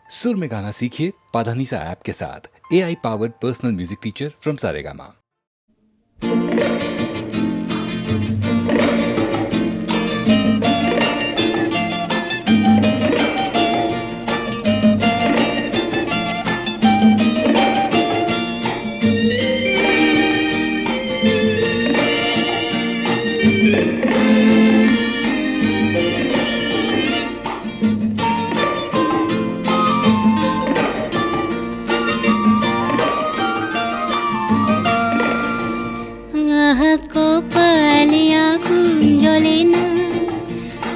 सुर में गाना सीखिए पाधानीसा ऐप के साथ। AI powered personal music teacher from Saregama. কপালে আগুন জ্বলে না,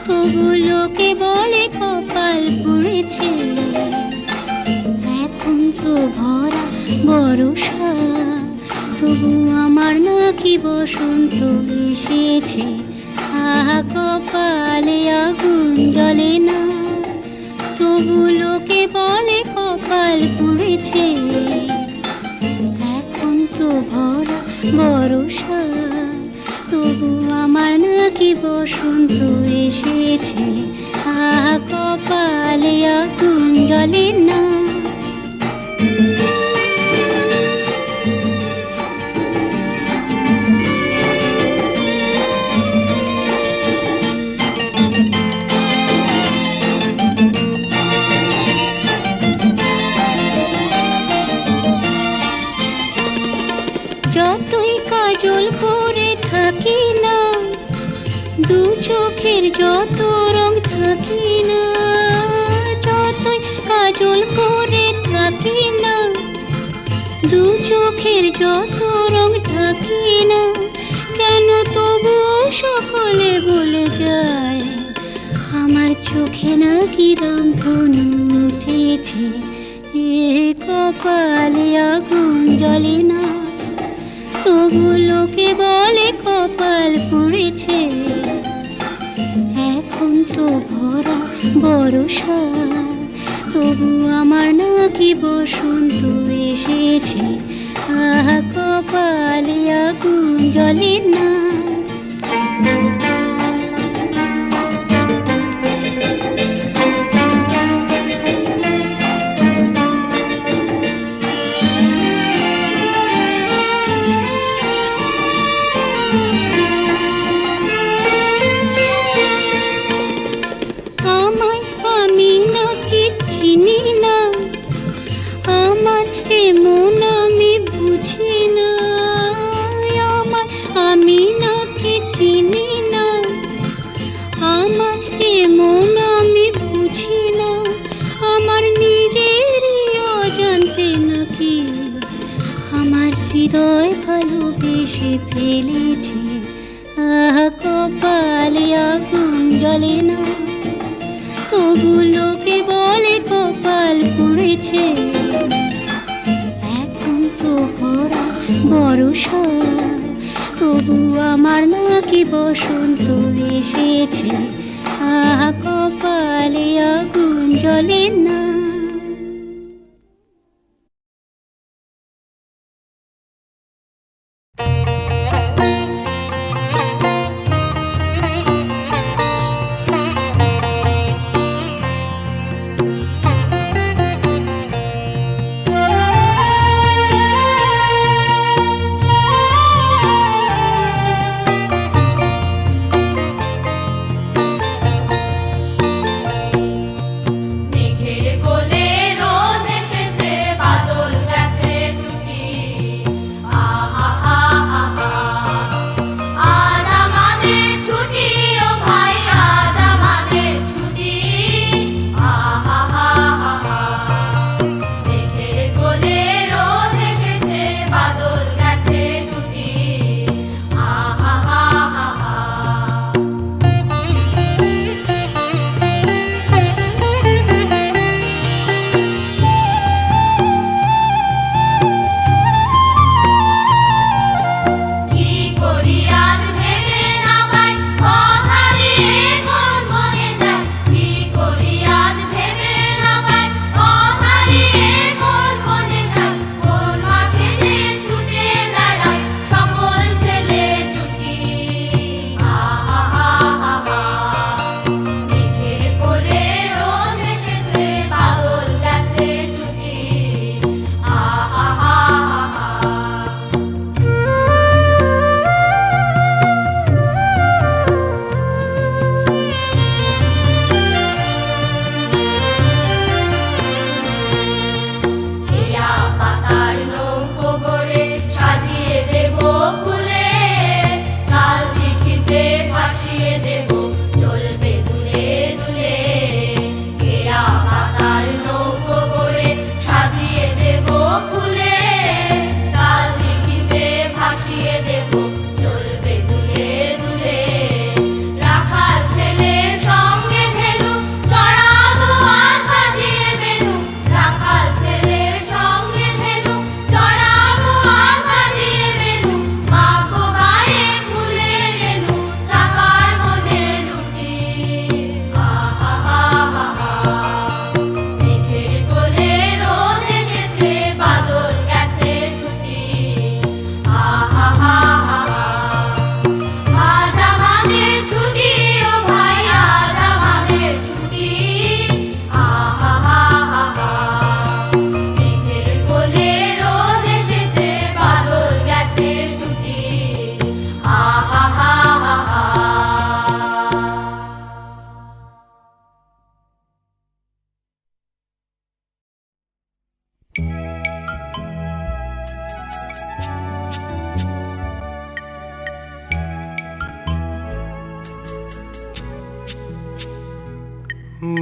তবু লোকে বলে কপাল পুড়েছে। এখন তো ভরা বরষা, তবু আমার নাকি বসন্ত এসেছে। আহা কপালে আগুন জ্বলে না, তবু লোকে বলে কপাল পুড়েছে। এখন তো ভরা বরষা, তবু আমার নাকি বসন্ত এসেছে। আহা কপালে আগুন জ্বলে না। যতই কাজল পরে থাকি না, দু চোখের যত রং থাকি না, যতই কাজল পরে থাকি না, দু চোখের যত রং থাকি না, কেন তবু সকলে বলে যায় আমার চোখে নাকি রামধনু উঠেছে। এ কপালে আগুন জ্বলে না, তবু লোকে বলে কপাল পুড়েছে। এখন তো ভরা বরষা, তবু আমার নাকি বসন্ত এসেছে। আহা কপালে আগুন জ্বলে না। হৃদয় ভালোবেসে ফেলেছে। আহা কপালে আগুন জ্বলে না, তবু লোকে বলে কপাল পুড়েছে। এখন তো ভরা বরষা, তবু আমার নাকি বসন্ত এসেছে। আহা কপালে আগুন জ্বলে না। মেঘের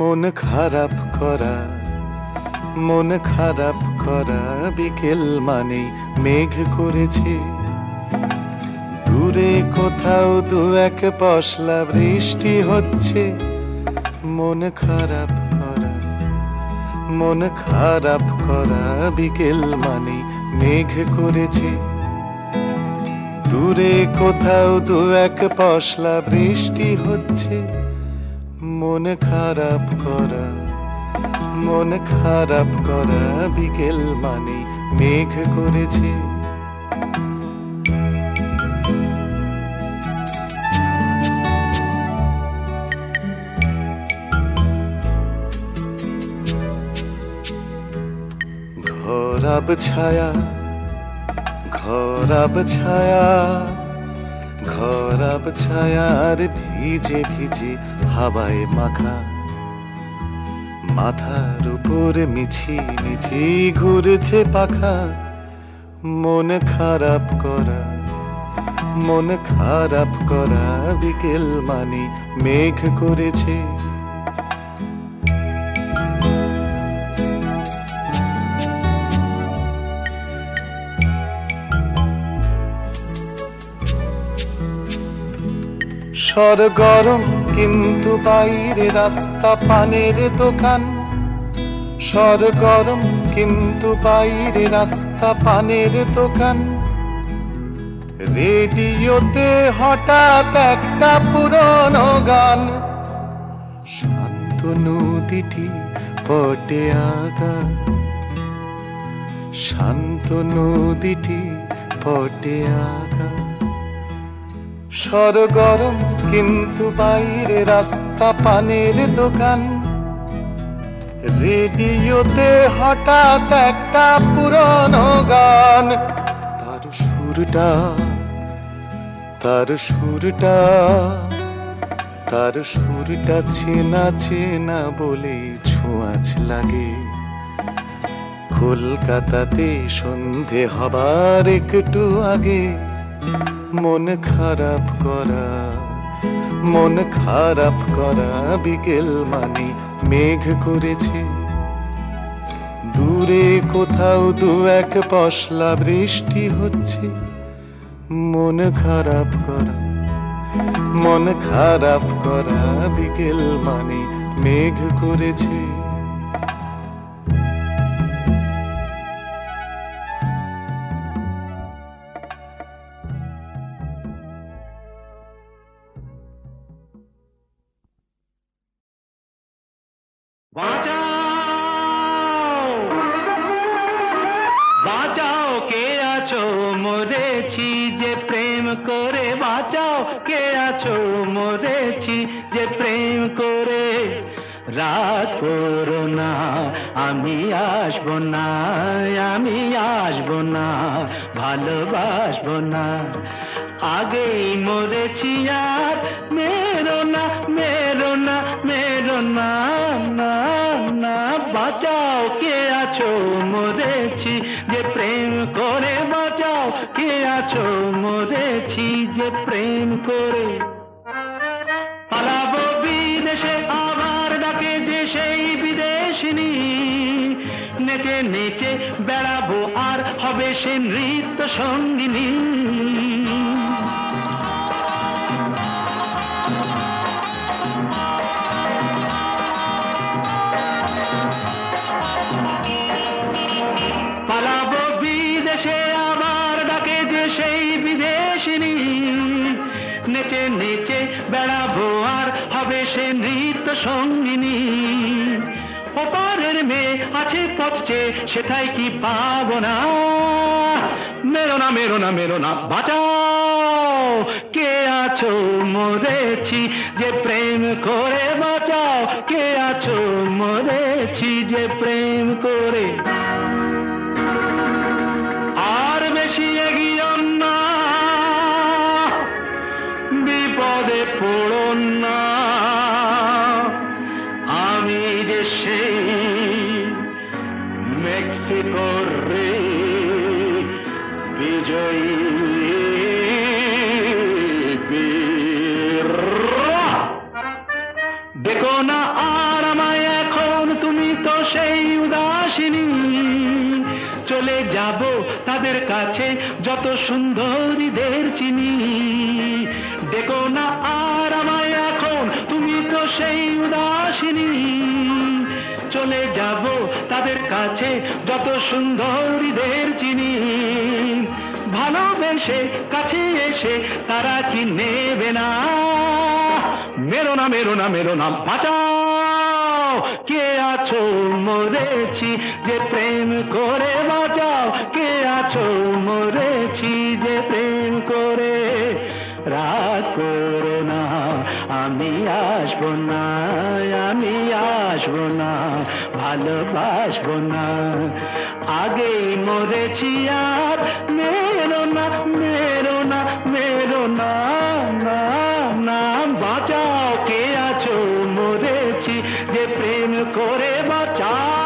মন খারাপ করা, মন খারাপ করা বিকেল মানে মেঘ করেছে। দূরে কোথাও দু এক পশলা বৃষ্টি হচ্ছে। মন খারাপ করা, মন খারাপ করা বিকেল মানে মেঘ করেছে। দূরে কোথাও দু এক পশলা বৃষ্টি হচ্ছে। মন খারাপ করা, মন খারাপ করা বিকেল মানে মেঘ করেছে। ঘর আবছায়া, ঘর আবছায়া, ঘর আবছায়ার ভিজে ভিজে হাওয়ায় মাখা। মাথার উপর মিছি মিছি ঘুরছে পাখা। মন খারাপ করা, মন খারাপ করা বিকেল মানে মেঘ করেছে। সরগরম কিন্তু বাইরে রাস্তা পানের দোকান। সরগরম কিন্তু বাইরে রাস্তা পানের দোকান। রেডিওতে হঠাৎ একটা পুরনো গান। শান্ত নদীটি পটে আগা, শান্ত নদীটি পটে আগা। সরগরম কিন্তু বাইরে রাস্তা পানের দোকান। রেডিওতে হঠাৎ একটা পুরনো গান। তার সুরটা, তার সুরটা, তার সুরটা চেনা চেনা বলে ছোঁয়াচ লাগে। কলকাতাতে সন্ধে হবার একটু আগে। মন খারাপ করা, মন খারাপ করা বিকেল মানে মেঘ করেছে। দূরে কোথাও দু এক পশলা বৃষ্টি হচ্ছে। মন খারাপ করা, মন খারাপ করা বিকেল মানে মেঘ করেছে। বাঁচাও, বাঁচাও কে আছো মরেছি যে প্রেম করে। বাঁচাও কে আছো মরেছি যে প্রেম করে। রাত করো না, আমি আসবো না, আমি আসবো না, ভালোবাসবো না। আগেই মরেছি আর মেরো না, মেরো না, মেরো না, না না। বাঁচাও কে আছো মরেছি যে প্রেম করে। বাঁচাও কে আছো মরেছি যে প্রেম করে। পালাবো বিদেশে আবার ডাকে যে সেই বিদেশিনী। নেচে নেচে বেড়াবো আর হবে সে নৃত্য সঙ্গিনী। পালাবো বিদেশে আবার ডাকে যে সেই বিদেশিনী। নেচে নেচে বেড়াবো আর হবে সে নৃত্য সঙ্গিনী। ওপারের মেয়ে আছে পথ চেয়ে, সেটাই কি পাবো না। মেরো না, মেরো না, মেরো না, বাঁচাও কে আছো মরেছি যে প্রেম করে। বাঁচাও কে আছো মরেছি যে প্রেম করে। আর বেশি এগিয়ে না, বিপদে পড়ো না। আমি যে সেই মেক্সিকোর রে বিজয়ী বীর। দেখো না আর আমায় উদাসিনী। চলে যাব তাদের কাছে যত সুন্দরীদের চিনি। দেখো না আর আমায় এখন, তুমি তো সেই উদাসিনী। চলে যাব তাদের কাছে যত সুন্দরীদের চিনি। ভালোবেসে কাছে এসে তারা কি নেবে না? মেরো না মেরো না মেরো না, বাঁচাও কে আছো, মরেছি যে প্রেম করে বাঁচাও। কে আছো, মরেছি যে প্রেম করে। রাগ করো না, আমি আসবো না, আমি আসবো না, ভালোবাসবো না। আগেই মরেছি আর মেরো না মেরো না মেরো না, না না, বাঁচাও কে আছো, মরেছি যে প্রেম করে বাঁচাও।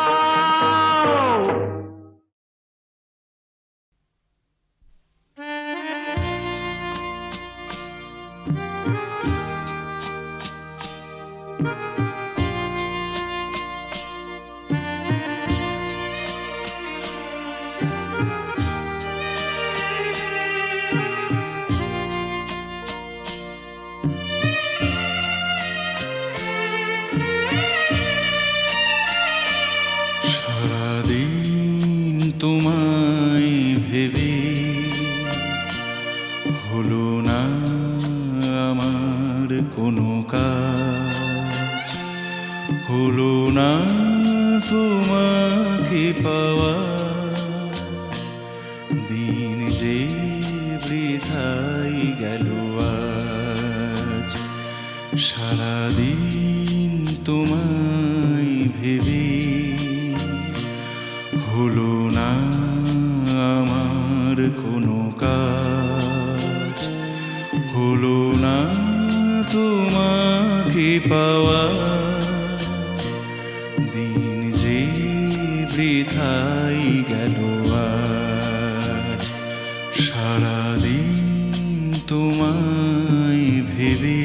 সারাদিন তোমায় ভেবে হলো না আমার কোনো কাজ, হলো না তোমাকে পাওয়া। দিন যে বৃথাই গেল আজ। সারাদিন তোমায় ভেবে হলো না আমার কোনো কাজ, হলো না তোমাকে পাওয়া। দিন যে বৃথাই গেল আজ। সারাদিন তোমায় ভেবে।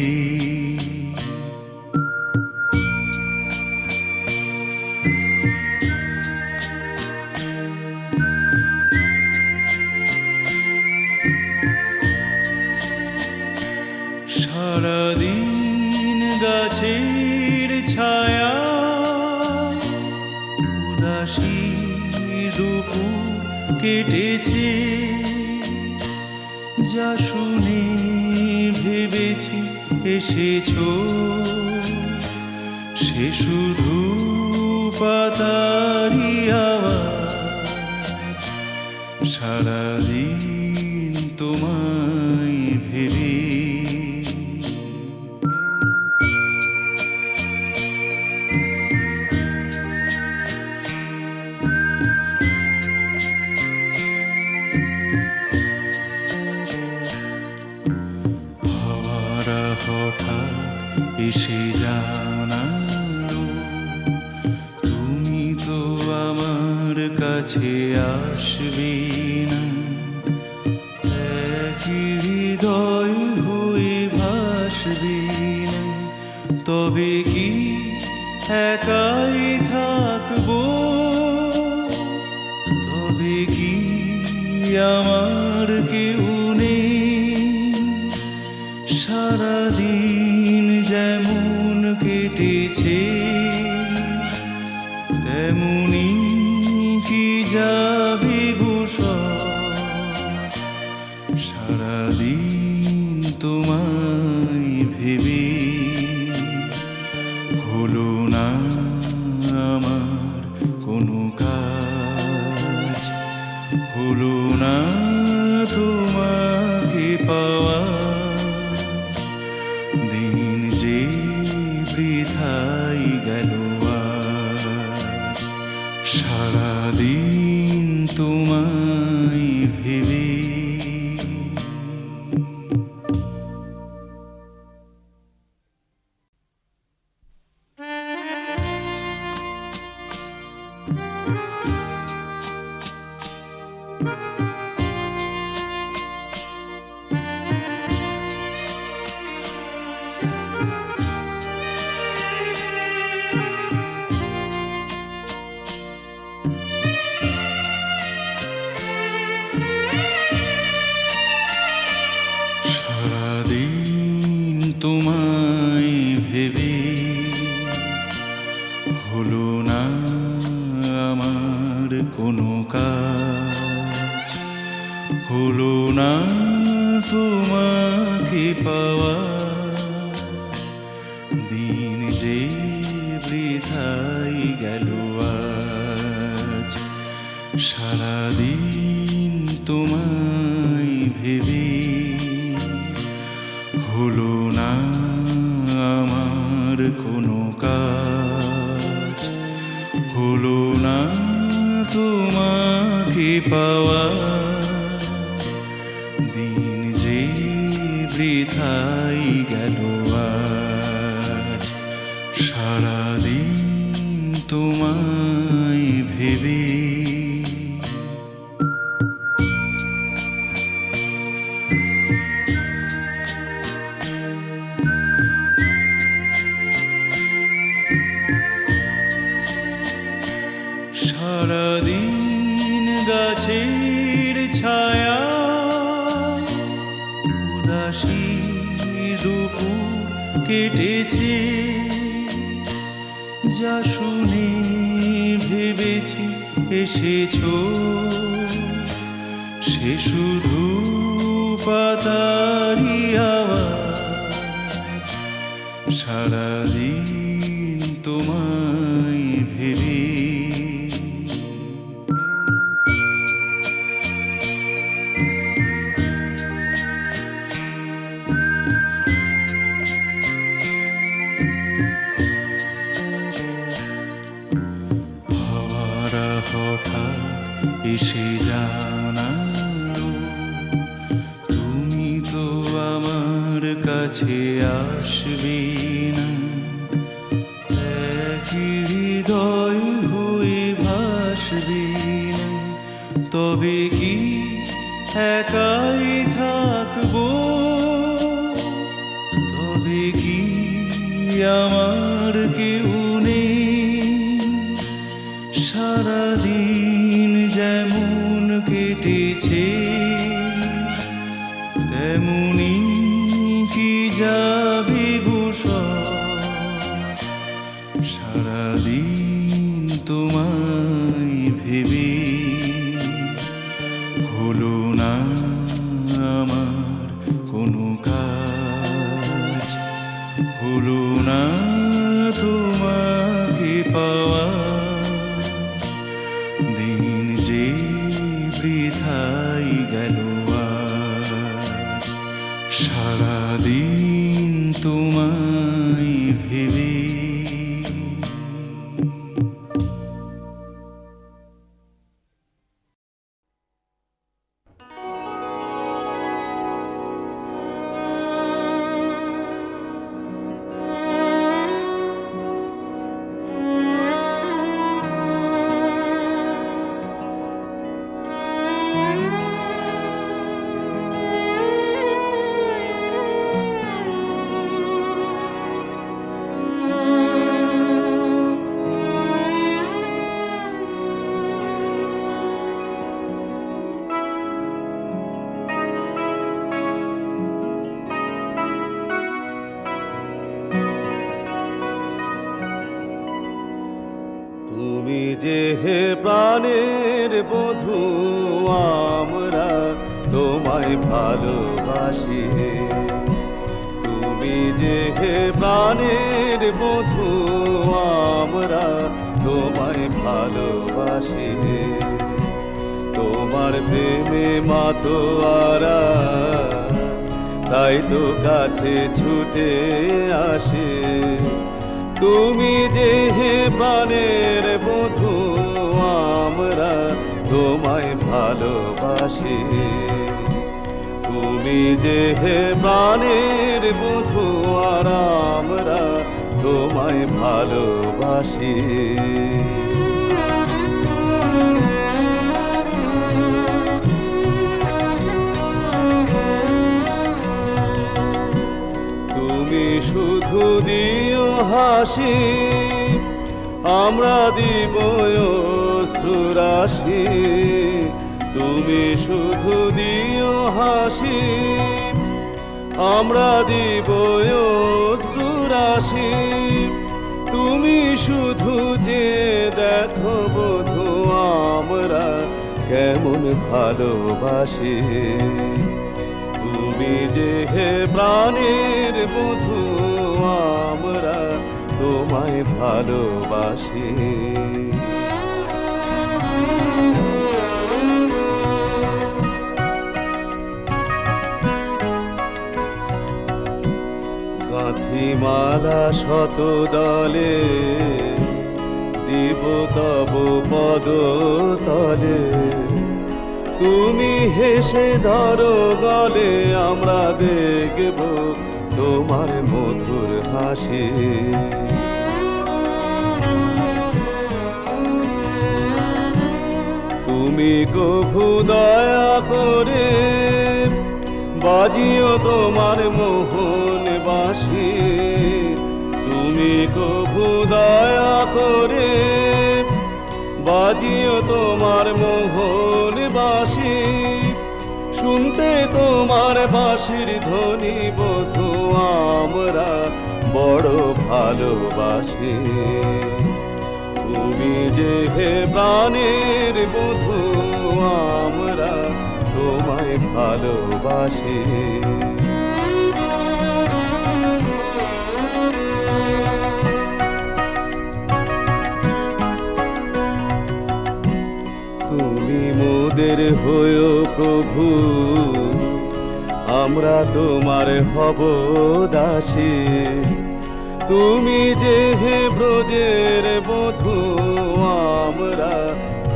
সারাদিন গাছের ছায়া, উদাসী দুপুর কেটেছে। যা শুনে ভেবেছি এসেছো, সে শুধু পাতারি আওয়াজ। সারাদিন তোমায় ভেবে। হাওয়ারা হঠাৎ এসে জানালো, তুমি তো আমার কাছে আসবে না। একই হৃদয় হয়ে ভাসবে না, তবে কি একাই থাকবো? তবে কি আমার কেউ নেই? সারাদিন যেমন কেটেছে, তেমনি কি যাবে গো সব। সারাদিন তোমায় ভেবে হলো না আমার কোনো কাজ, হলো না তোমাকে পাওয়া। দিন যে বৃথাই গেল আজ। সারাদিন তোমায় ভেবে। কোনো কাজ হলো না তোমাকে পাওয়া, দিন যে বৃথাই গেল আজ। সারাদিন তোমায় ভেবে হলো না আমার কোনো কাজ, হলো না তোমাকে পাওয়া, দিন যে বৃথাই গেল আজ। সারাদিন তোমায় ভেবে সারাদিন গাছের ছায়া, উদাসী দুপুর কেটেছে, যা শুনে ভেবেছি এসেছো, সে শুধু পাতারি আওয়াজ। সারাদিন তোমায় ভেবে হঠাৎ এসে জানালো, তুমি তো আমার কাছে আসবে না। একই হৃদয় হয়ে ভাসবে না, তবে কি একাই থাকবো, তবে কি আমার কেউ নেই। সারাদিন যেমন কেটেছে, তেমনি কি যাবে বসর। সারাদিন তোমায় ভেবে হলো না আমার কোনো কাজ, হলো না তোমাকে পাওয়া, দিন যে বৃথাই গেল আজ। সারাদিন তোমায় ভেবে তুমি যে হে প্রাণের বধূ, আমরা তোমায় ভালোবাসি। তুমি যে হে প্রাণের বধূ, আমরা তোমায় ভালোবাসি। তোমার প্রেমে মাতোয়ারা, তাই তো কাছে ছুটে আসে। তুমি যে হে প্রাণের বধূ, আমরা তোমায় ভালোবাসি। তুমি যে হে প্রাণের বধূ, আর আমরা তোমায় ভালোবাসি। তুমি শুধু দিও হাসি, আমরা দিব অশ্রুরাশি। তুমি শুধু দিও হাসি, আমরা দিব অশ্রুরাশি। তুমি শুধু যে দেখো বধূ, আমরা কেমন ভালোবাসি, তুমি যে হে প্রাণের বধূ, আমরা তোমায় ভালোবাসি। গাঁথিমালা শত দলে দিব তব পদ তলে, তুমি হেসে ধরো গলে, আমরা দেখব তোমার মধুর হাসি। তুমি কভু দয়া করে বাজিও তোমার মোহন বাঁশি, তুমি কভু দয়া করে বাজিও তোমার মোহন বাঁশি। শুনতে তোমার বাঁশির ধ্বনি বধূ, আমরা বড় ভালোবাসি। তুমি যে হে প্রাণের বধূ, আমরা তোমায় ভালোবাসি। তুমি মোদের হয়েও প্রভু, আমরা তোমার হব দাসী। তুমি যে হে ব্রজের বধূ, আমরা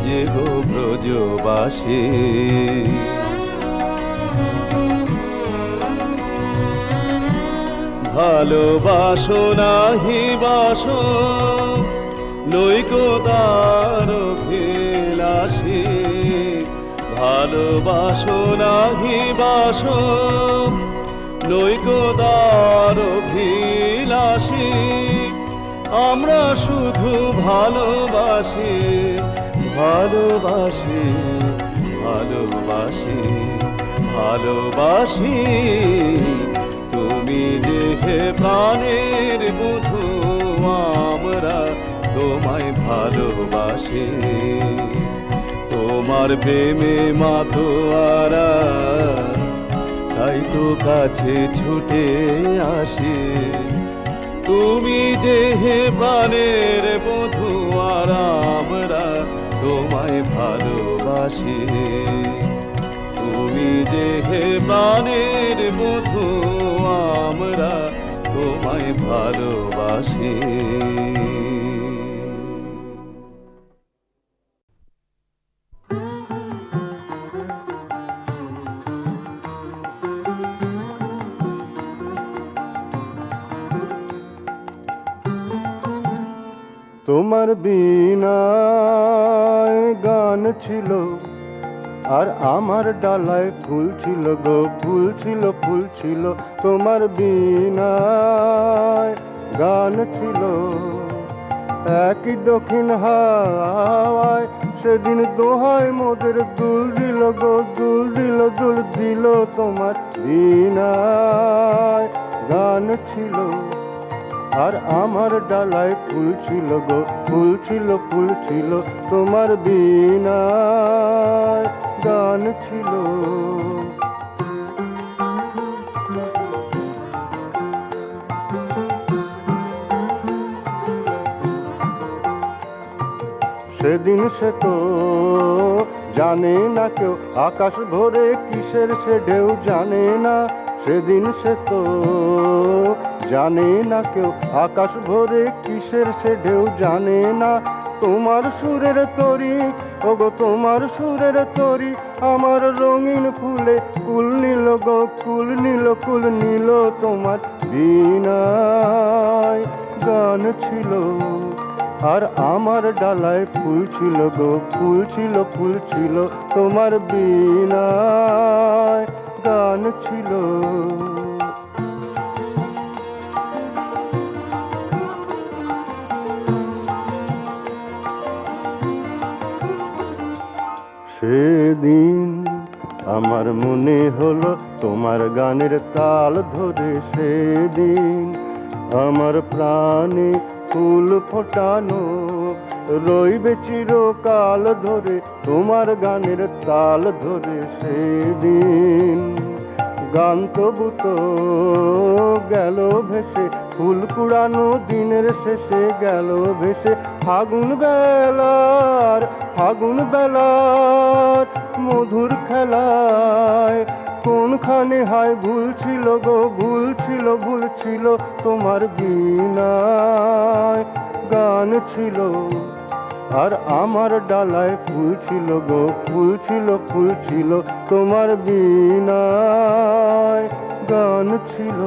যে গো ব্রজবাসী। ভালোবাসো নাহি বাসো নৈকতার অভিলাষী, ভালোবাসো নাহি বাসো নৈকতার অভিলাষী। আমরা শুধু ভালোবাসি, ভালোবাসি, ভালোবাসি, ভালোবাসি। তুমি যে হে প্রাণের বধূ, আমরা তোমায় ভালোবাসি। তোমার প্রেমে মাতোয়ারা, তাই তো কাছে ছুটে আসি। তুমি যে হে প্রাণের বধূ, আর আমরা তোমায় ভালোবাসি। তুমি যে হে প্রাণের বধূ, আমরা তোমায় ভালোবাসি। তোমার বীণায় গান ছিল, আর আমার ডালায় ফুল ছিল গো, ফুল ছিল, ফুল ছিল। তোমার বীণায় গান ছিল, একই দক্ষিণ হাওয়ায় সেদিন দোহায় মোদের দুল দিল গো, দুল দিল, দুল দিল। তোমার বীণায় গান ছিল, আর আমার ডালায় ফুল ছিল গো, ফুল ছিল, ফুল ছিল। তোমার বীণায় গান ছিল। সেদিন সে তো জানে না কেউ, আকাশ ভরে কিসের সে ঢেউ জানে না। সেদিন সে তো জানে না কেউ, আকাশ ভরে কিসের সে ঢেউ জানে না। তোমার সুরের তরি, ওগো তোমার সুরের তরি, আমার রঙিন ফুলে কুল নিল গো, কুল নিল, কুল নিল। তোমার বীণায় গান ছিল, আর আমার ডালায় ফুল ছিল গো, ফুল ছিল, ফুল ছিল। তোমার বীণায় গান ছিল। সেদিন আমার মনে হলো তোমার গানের তাল ধরে, সেদিন আমার প্রাণে ফুল ফোটানো, রইবে চিরকাল ধরে তোমার গানের তাল ধরে সেদিন। গান তবু তো গেল ভেসে, ফুল কুড়ানো দিনের শেষে গেল ভেসে। ফাগুন বেলার মধুর খেলায় কোনখানে হয় ভুল ছিল গো, ভুল ছিল তোমার বীণায় গান ছিল। আর আমার ডালায় ফুল ছিল গো, ফুল ছিল তোমার বীণায় গান ছিল।